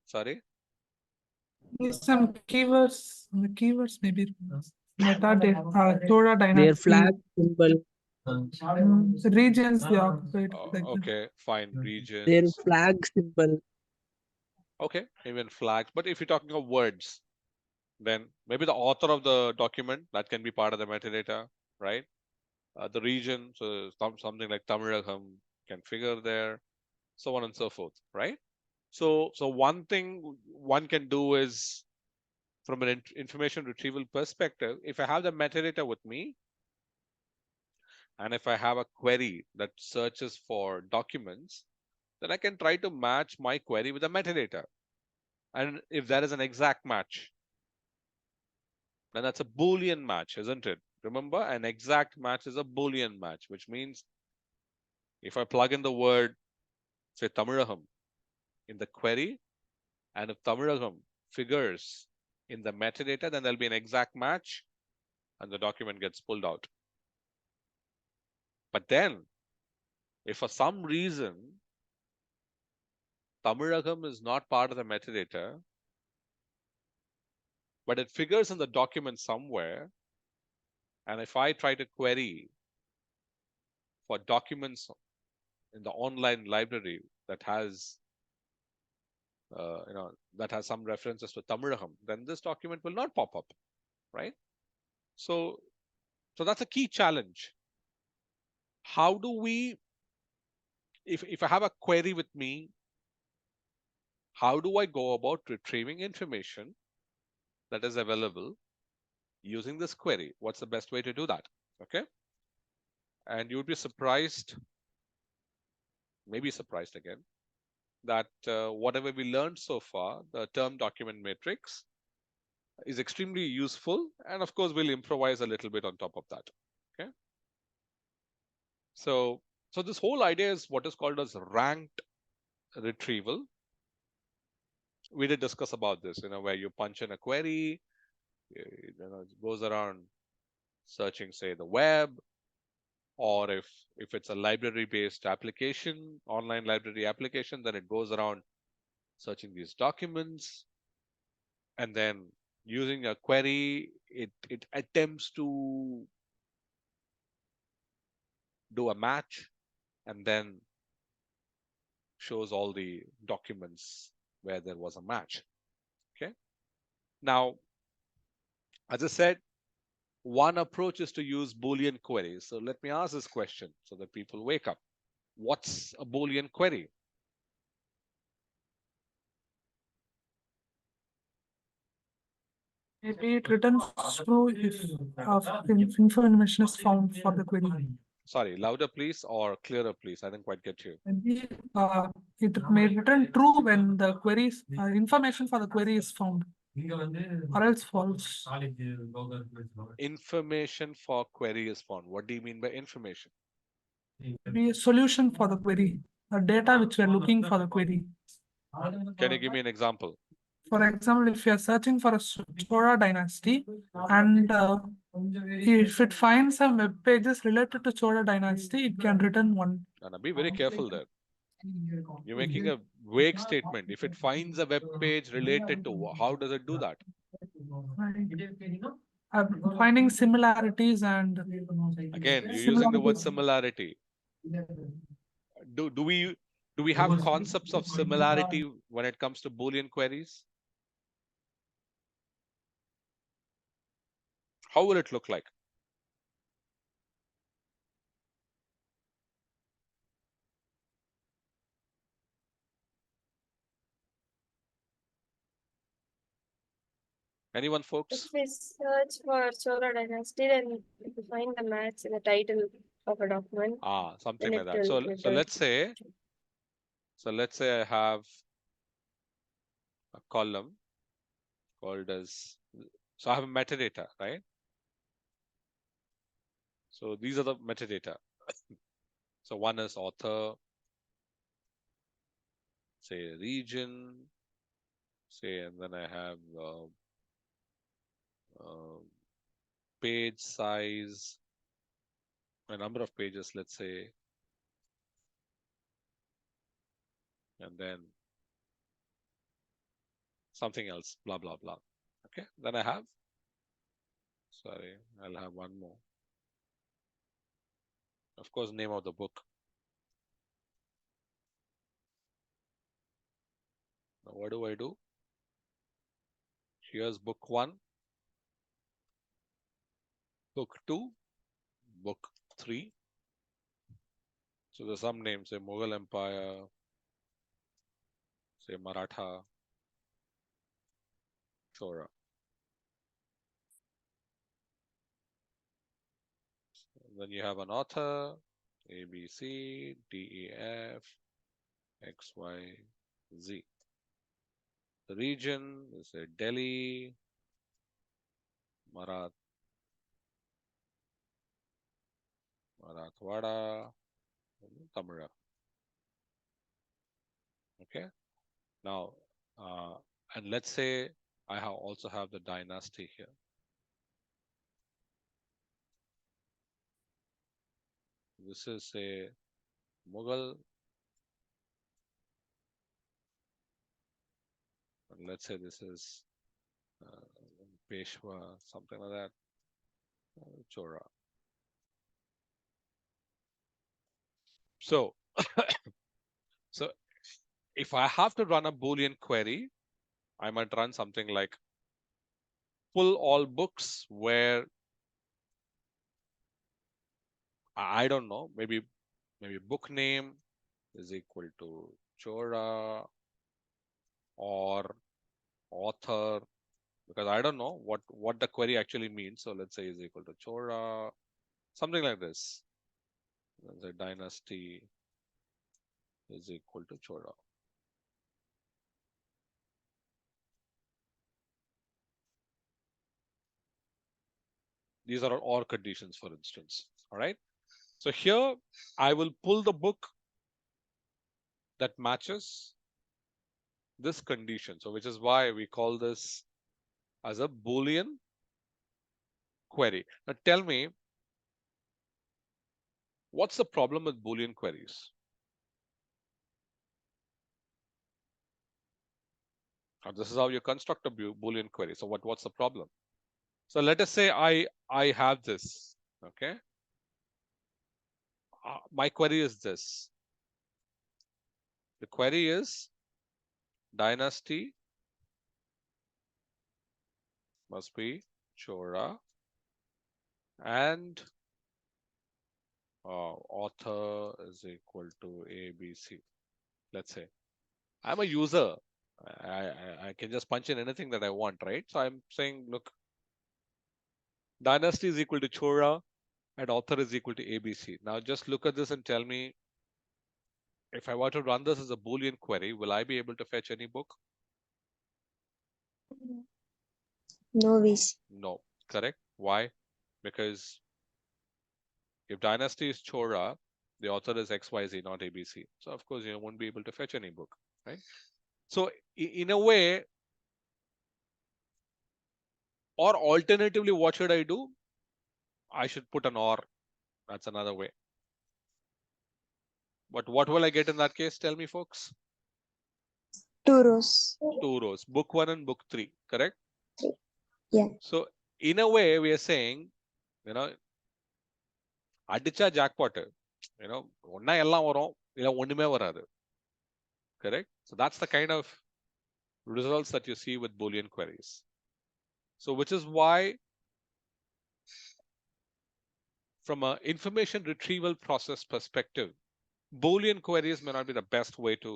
Sorry. Some keywords. The keywords maybe metadata. Chora Their dynasty. flag symbol, The regions they occupied. Like that. Okay, fine. their Regions. flag symbol. Okay, even flags. But if you're talking of words, then maybe the author of the document that can be part of the metadata, right? The region, so something like Tamilagam can figure there, so on and so forth, right? So one thing one can do is, from an information retrieval perspective, if I have the metadata with me, and if I have a query that searches for documents, then I can try to match my query with the metadata. And if there is an exact match, then that's a Boolean match, isn't it? Remember, an exact match is a Boolean match, which means if I plug in the word, say, Tamilagam in the query, and if Tamilagam figures in the metadata, then there'll be an exact match and the document gets pulled out. But then, if for some reason Tamilagam is not part of the metadata, but it figures in the document somewhere, and if I try to query for documents in the online library that has that has some references to Tamilagam, then this document will not pop up, right? So that's a key challenge. How do we, if I have a query with me, how do I go about retrieving information that is available using this query? What's the best way to do that? Okay. And you would be surprised, maybe surprised again, that whatever we learned so far, the term document matrix is extremely useful. And of course, we'll improvise a little bit on top of that. Okay. So this whole idea is what is called as ranked retrieval. We did discuss about this, where you punch in a query, it goes around searching, say, the web, or if it's a library-based application, online library application, then it goes around searching these documents, and then using a query, it attempts to do a match, and then shows all the documents where there was a match. Okay. Now, as I said, one approach is to use Boolean queries. So let me ask this question so that people wake up. What's a Boolean query? Maybe it returns true if information is found for the query. Sorry, louder please, or clearer please. I didn't quite get you. Maybe it may return true when the queries information for the query is found, or else false. Information for query is found. What do you mean by information? Maybe a solution for the query, the data which we are looking for the query. Can you give me an example? For example, if you are searching for a Chora dynasty, and if it finds some web pages related to Chora dynasty, it can return one. And be very careful there. You're making a vague statement. If it finds a web page related to, how does it do that? finding similarities and Again, you're using the word similarity. Do we have concepts of similarity when it comes to Boolean queries? How will it look like? Anyone, folks? If we search for Chora dynasty, then we find the match in the title of a document. Something then like it that. will So let's say I have a column called as, so I have a metadata, right? So these are the metadata. So one is author, say region, say, and then I have page size, a number of pages, let's say, and then something else, blah, blah, blah. Okay, then I have, sorry, I'll have one more. Of course, name of the book. Now, what do I do? Here's book 1, book 2, book 3. So there's some names, say Mughal Empire, say Maratha, Chora. And then you have an author, A, B, C, D, E, F, X, Y, Z. The region is a Delhi, Marathwada, Tamil. Okay. Now, and let's say I also have the dynasty here. This is a Mughal. And let's say this is Peshwa, something like that. Chora. So, so if I have to run a Boolean query, I might run something like pull all books where I don't know, maybe book name is equal to Chora or author, because I don't know what the query actually means. So let's say is equal to Chora, something like this. The dynasty is equal to Chora. These are all OR conditions, for instance. All right. So here I will pull the book that matches this condition. So which is why we call this as a Boolean query. Now tell me, what's the problem with Boolean queries? Now, this is how you construct a Boolean query. So what's the problem? So let us say I have this. Okay. My query is this. The query is dynasty must be Chora and author is equal to ABC. Let's say I'm a user. I can just punch in anything that I want, right? So I'm saying, look, dynasty is equal to Chora and author is equal to ABC. Now just look at this and tell me, if I were to run this as a Boolean query, will I be able to fetch any book? No, VC. No, correct. Why? Because if dynasty is Chora, the author is XYZ, not ABC. So of course you won't be able to fetch any book, right? So in a way, or alternatively, what should I do? I should put an OR. That's another way. But what will I get in that case? Tell me, folks. 2 rows. 2 rows. Book 1 and book 3, correct? Yeah. So in a way, we are saying, அடிச்சா jackpot, ஒன்னா எல்லாம் வரும், இல்ல ஒண்ணுமே வராது. Correct? So that's the kind of results that you see with Boolean queries. So which is why from an information retrieval process perspective, Boolean queries may not be the best way to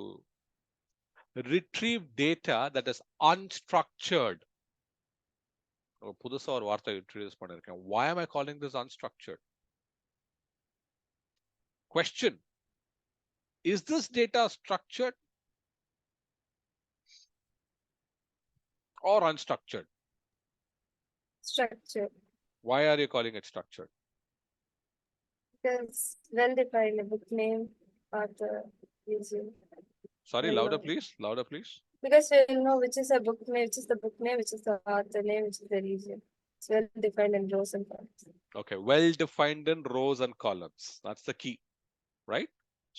retrieve data that is unstructured. புதுசா ஒரு வார்த்தை introduce பண்ணிருக்கேன். Why am I calling this unstructured? Question: is this data structured or unstructured? Structure. Why are you calling it structured? Because well-defined book name, author, user. Sorry, Well louder known. please, louder please. Because we'll know which is a book name, which is the book name, which is the author name, which is the region. It's well-defined in rows and columns. Okay, well defined in rows and columns. That's the key, right?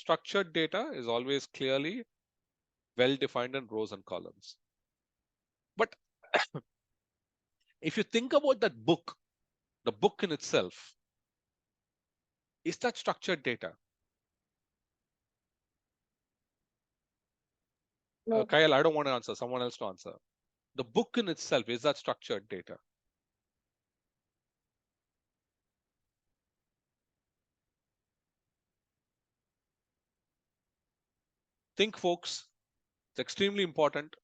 Structured data is always clearly well defined in rows and columns. But if you think about that book, the book in itself, is that structured data? No. Kyle, I don't want to answer, someone else to answer. The book in itself, is that structured data? Think, folks, it's extremely important.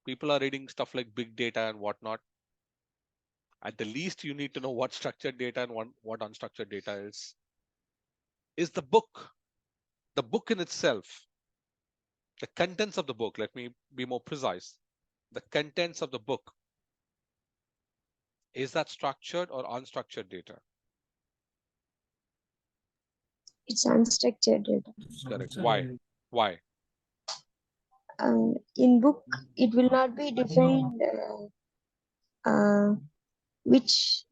People are reading stuff like big data and whatnot. At the least, you need to know what structured data and what unstructured data is. Is the book in itself, the contents of the book, let me be more precise, the contents of the book, is that structured or unstructured data? It's unstructured data. Correct. Why? Why? In book, it will not be defined which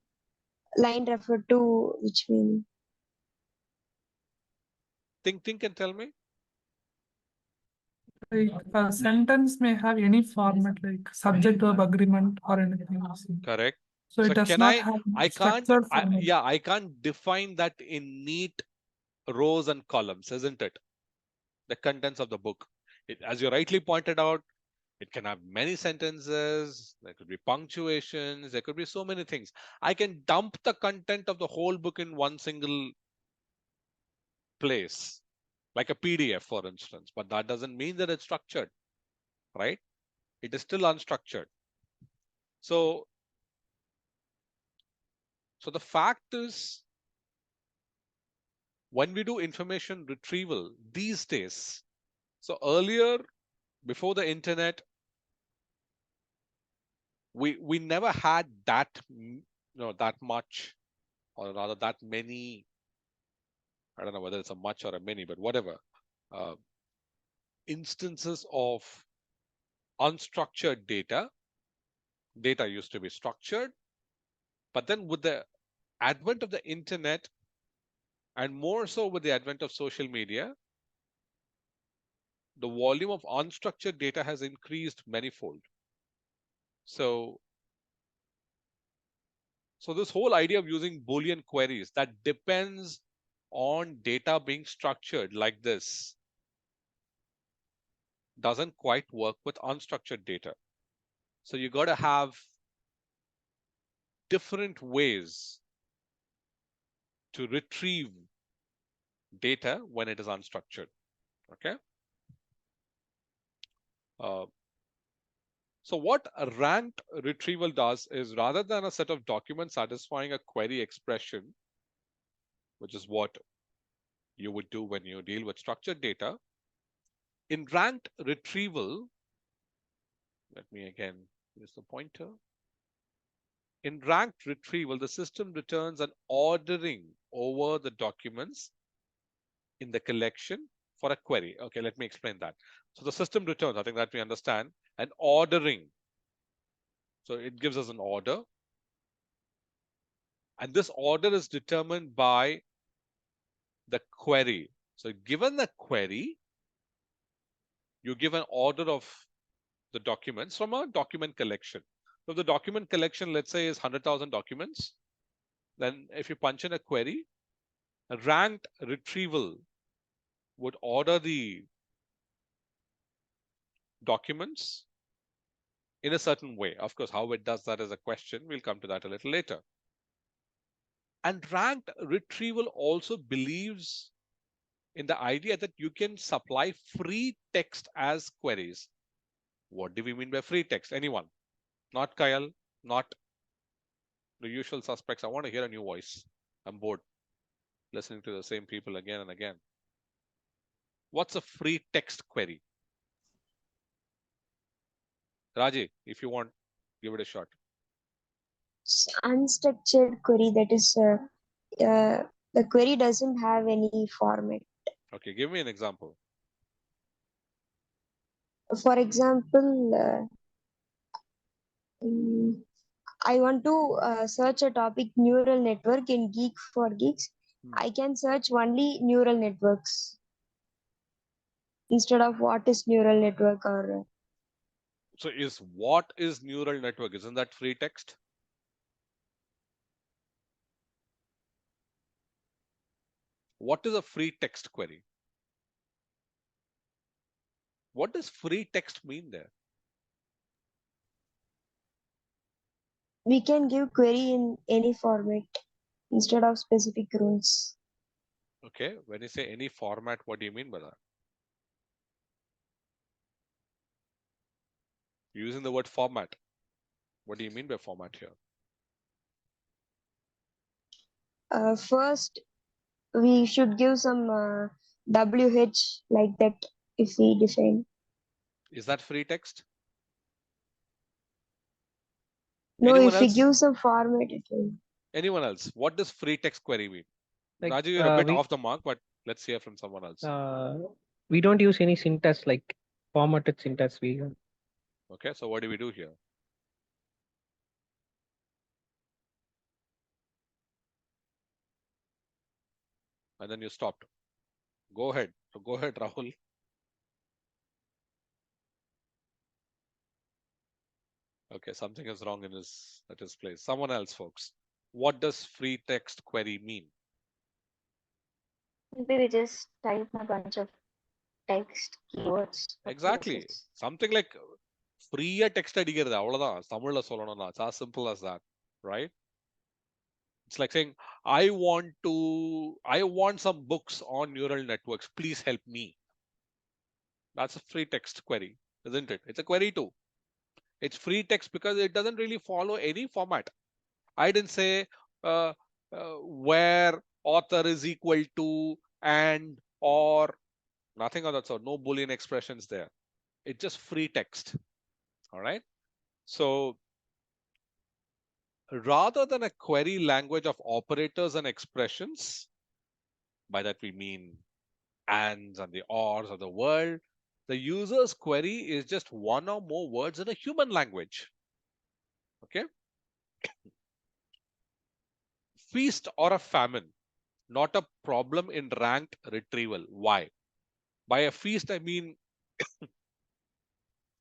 line refer to which meaning. Think and tell me. Like a sentence may have any format like subject verb agreement or anything else. Correct. So it does can not have I can't structured format. I can't define that in neat rows and columns, isn't it? The contents of the book. As you rightly pointed out, it can have many sentences, there could be punctuations, there could be so many things. I can dump the content of the whole book in one single place, like a PDF, for instance, but that doesn't mean that it's structured, right? It is still unstructured. So the fact is, when we do information retrieval these days, so earlier, before the internet, we never had that that much, or rather that many, I don't know whether it's a much or a many, but whatever, instances of unstructured data. Data used to be structured, but then with the advent of the internet, and more so with the advent of social media, the volume of unstructured data has increased manifold. So this whole idea of using Boolean queries that depends on data being structured like this doesn't quite work with unstructured data. So you got to have different ways to retrieve data when it is unstructured. Okay. So what a ranked retrieval does is, rather than a set of documents satisfying a query expression, which is what you would do when you deal with structured data, in ranked retrieval, let me again use the pointer. In ranked retrieval, the system returns an ordering over the documents in the collection for a query. Okay, let me explain that. So the system returns, I think that we understand, an ordering. So it gives us an order. And this order is determined by the query. So given the query, you give an order of the documents from a document collection. So the document collection, let's say, is 100,000 documents. Then if you punch in a query, a ranked retrieval would order the documents in a certain way. Of course, how it does that is a question. We'll come to that a little later. And ranked retrieval also believes in the idea that you can supply free text as queries. What do we mean by free text? Anyone? Not Kyle, not the usual suspects. I want to hear a new voice. I'm bored listening to the same people again and again. What's a free text query? Raji, if you want, give it a shot. Unstructured query, that is the query doesn't have any format. Okay, give me an example. For example, I want to search a topic neural network in Geek for Geeks. I can search only neural networks instead of what is neural network or. So is what is neural network? Isn't that free text? What is a free text query? What does free text mean there? We can give query in any format instead of specific rules. Okay, when you say any format, what do you mean by that? Using the word format, what do you mean by format here? First, we should give some WH like that if we define. Is that free text? No, Anyone if we else? give some format, it will. Anyone else? What does free text query mean? Like, Raju, you're a bit we off the mark, but let's hear from someone else. we don't use any syntax like formatted syntax. We Okay, so what do we do here? And then you stopped. Go ahead. So go ahead, Rahul. Okay, something is wrong in his place. Someone else, folks. What does free text query mean? Maybe we just type a bunch of text keywords. Exactly. Something like free text அடிக்கிறது அவ்வளவுதான் தமிழ்ல சொல்லணும்னா it's as simple as that, right? It's like saying I want some books on neural networks, please help me. That's a free text query, isn't it? It's a query too. It's free text because it doesn't really follow any format. I didn't say uh, where author is equal to and or nothing of that sort. No Boolean expressions there. It's just free text. All right. So rather than a query language of operators and expressions, by that we mean ands and the ors of the world, the user's query is just one or more words in a human language. Okay. Feast or a famine, not a problem in ranked retrieval. Why? By a feast, I mean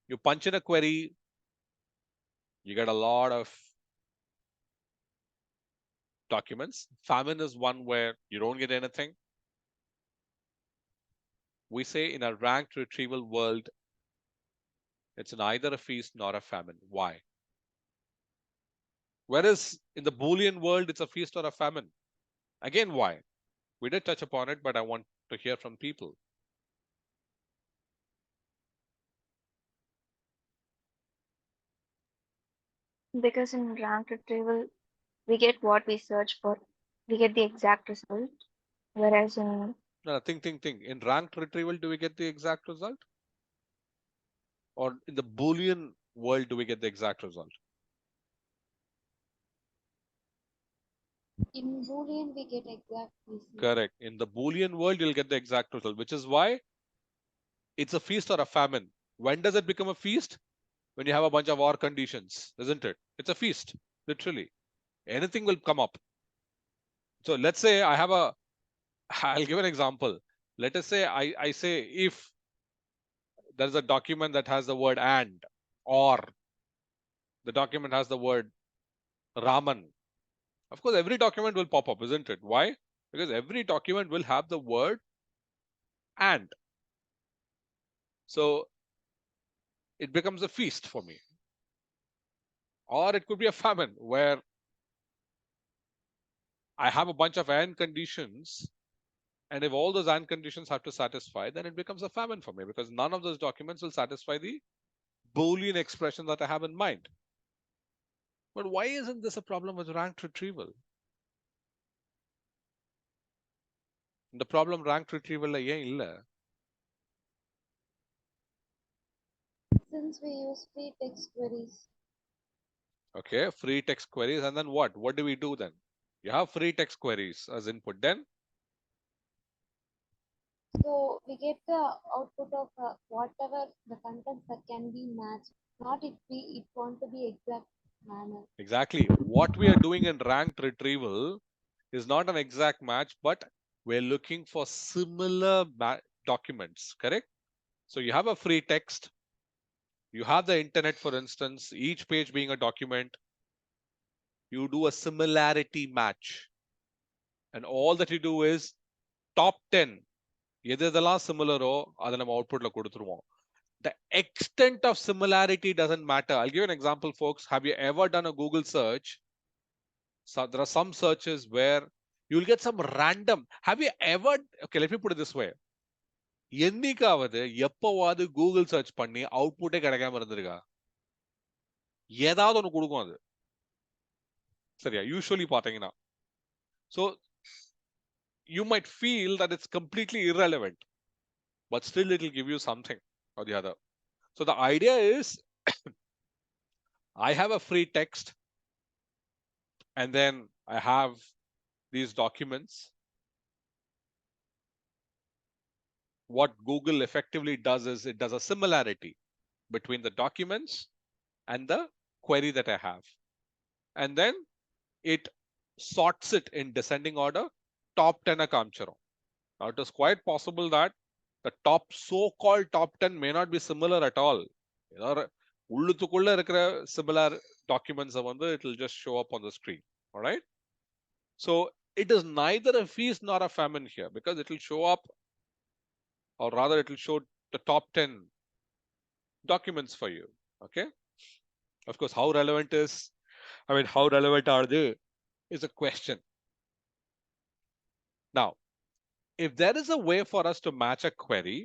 you punch in a query, you get a lot of documents. Famine is one where you don't get anything. We say in a ranked retrieval world, it's neither a feast nor a famine. Why? Whereas in the Boolean world, it's a feast or a famine. Again, why? We did touch upon it, but I want to hear from people. Because in rank retrieval, we get what we search for. We get the exact result. Whereas in No, think. In ranked retrieval, do we get the exact result? Or in the Boolean world, do we get the exact result? In Boolean, we get exact result. Correct. In the Boolean world, you'll get the exact result, which is why it's a feast or a famine. When does it become a feast? When you have a bunch of or conditions, isn't it? It's a feast, literally. Anything will come up. So let's say I have a, I'll give an example. Let us say I say if there's a document that has the word and or the document has the word Raman. Of course, every document will pop up, isn't it? Why? Because every document will have the word and. So it becomes a feast for me. Or it could be a famine where I have a bunch of and conditions, and if all those and conditions have to satisfy, then it becomes a famine for me because none of those documents will satisfy the Boolean expression that I have in mind. But why isn't this a problem with ranked retrieval? The problem ranked retrieval ஏன் இல்ல? Since we use free text queries. Okay, free text queries, and then what? What do we do then? You have free text queries as input. Then So we get the output of whatever the contents that can be matched, not it want to be exact manner. exactly what we are doing in ranked retrieval is not an exact match, but we're looking for similar documents, correct? So you have a free text, you have the internet, for instance, each page being a document, you do a similarity match. And all that you do is top 10 எது எதெல்லாம் சிமிலரோ அதை நம்ம அவுட்புட்ல கொடுத்துருவோம். The extent of similarity doesn't matter. I'll give you an example, folks. Have you ever done a Google search? So there are some searches where you'll get some random. Have you ever, okay, let me put it this way. என்னைக்காவது எப்பவாவது Google search பண்ணி அவுட்புட்டே கிடைக்காம இருந்திருக்கா? ஏதாவது ஒன்று கொடுக்கும் அது. சரியா? யூஸ்வலி பாத்தீங்கன்னா. So you might feel that it's completely irrelevant, but still it will give you something or the other. So the idea is I have a free text and then I have these documents. What Google effectively does is it does a similarity between the documents and the query that I have. And then it sorts it in descending order, top 10 காமிச்சிரும். Now it is quite possible that the so-called top 10 may not be similar at all. உள்ளுக்குள்ள இருக்கிற similar documents வந்து it will just show up on the screen. All right. So it is neither a feast nor a famine here because it will show up, or rather it will show the top 10 documents for you. Okay. Of course, how relevant are they is a question. Now, if there is a way for us to match a query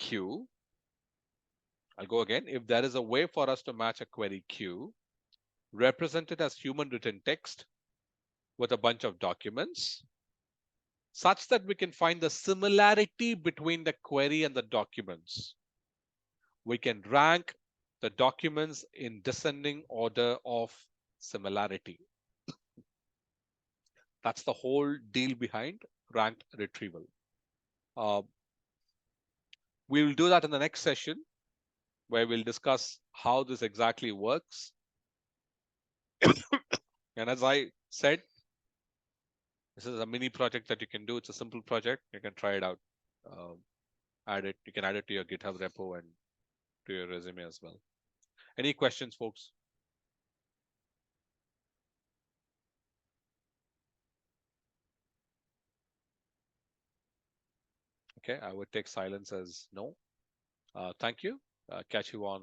Q, I'll go again. If there is a way for us to match a query Q, represented as human written text with a bunch of documents, such that we can find the similarity between the query and the documents, we can rank the documents in descending order of similarity. That's the whole deal behind ranked retrieval. We will do that in the next session, where we'll discuss how this exactly works. And as I said, this is a mini project that you can do. It's a simple project. You can try it out. You can add it to your GitHub repo and to your resume as well. Any questions, folks? Okay, I would take silence as no. Thank you. Catch you on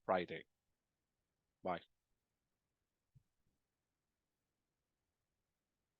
Friday. Bye.